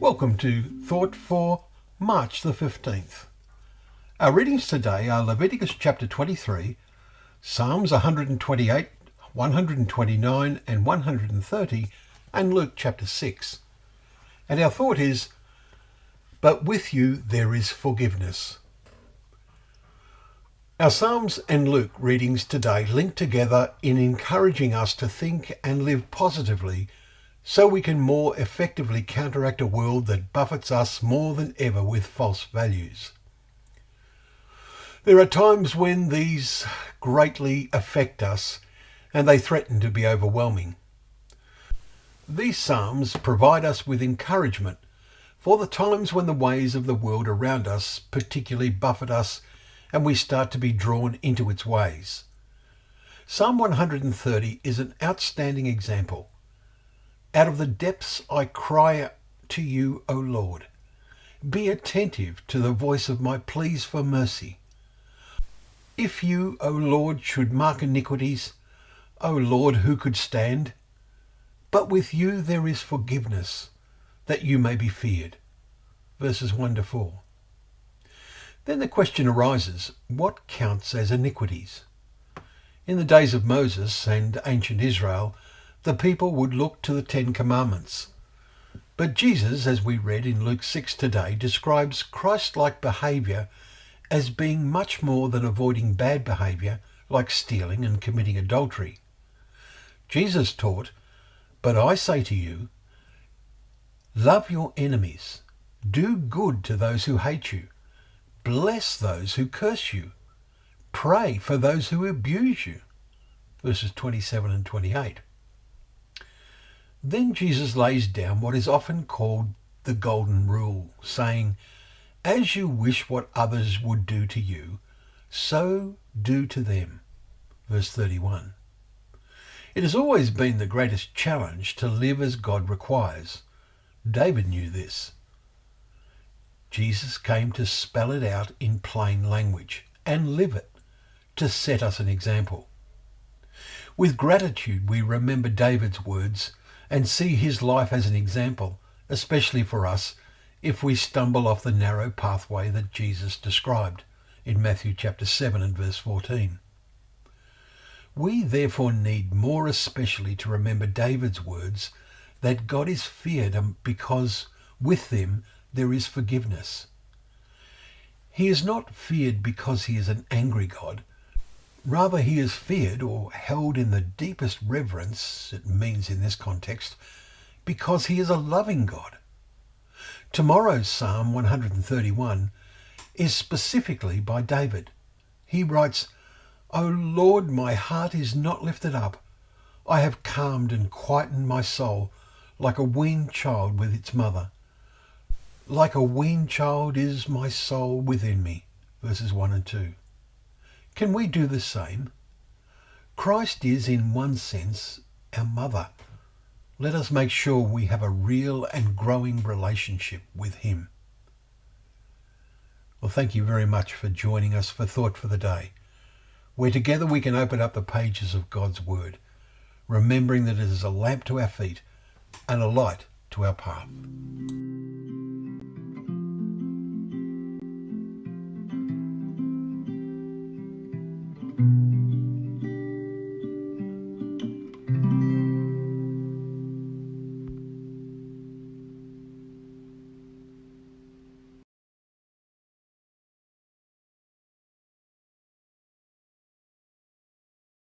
Welcome to Thought for March the 15th. Our readings today are Leviticus chapter 23, Psalms 128, 129 and 130, and Luke chapter 6. And our thought is, but with you there is forgiveness. Our Psalms and Luke readings today link together in encouraging us to think and live positively so we can more effectively counteract a world that buffets us more than ever with false values. There are times when these greatly affect us and they threaten to be overwhelming. These Psalms provide us with encouragement for the times when the ways of the world around us particularly buffet us and we start to be drawn into its ways. Psalm 130 is an outstanding example. Out of the depths I cry to you, O Lord. Be attentive to the voice of my pleas for mercy. If you, O Lord, should mark iniquities, O Lord, who could stand? But with you there is forgiveness, that you may be feared. Verses 1 to 4. Then the question arises, what counts as iniquities? In the days of Moses and ancient Israel, the people would look to the Ten Commandments. But Jesus, as we read in Luke 6 today, describes Christ-like behaviour as being much more than avoiding bad behaviour like stealing and committing adultery. Jesus taught, but I say to you, love your enemies, do good to those who hate you, bless those who curse you, pray for those who abuse you. Verses 27 and 28. Then Jesus lays down what is often called the golden rule, saying, as you wish what others would do to you, so do to them. Verse 31. It has always been the greatest challenge to live as God requires. David knew this. Jesus came to spell it out in plain language and live it, to set us an example. With gratitude we remember David's words and see his life as an example, especially for us if we stumble off the narrow pathway that Jesus described in Matthew chapter 7 and verse 14. We therefore need more especially to remember David's words that God is feared because with them there is forgiveness. He is not feared because he is an angry God. Rather, he is feared or held in the deepest reverence, it means in this context, because he is a loving God. Tomorrow's Psalm 131 is specifically by David. He writes, O Lord, my heart is not lifted up. I have calmed and quietened my soul like a weaned child with its mother. Like a weaned child is my soul within me. Verses 1 and 2. Can we do the same? Christ is, in one sense, our mother. Let us make sure we have a real and growing relationship with him. Well, thank you very much for joining us for Thought for the Day, where together we can open up the pages of God's Word, remembering that it is a lamp to our feet and a light to our path.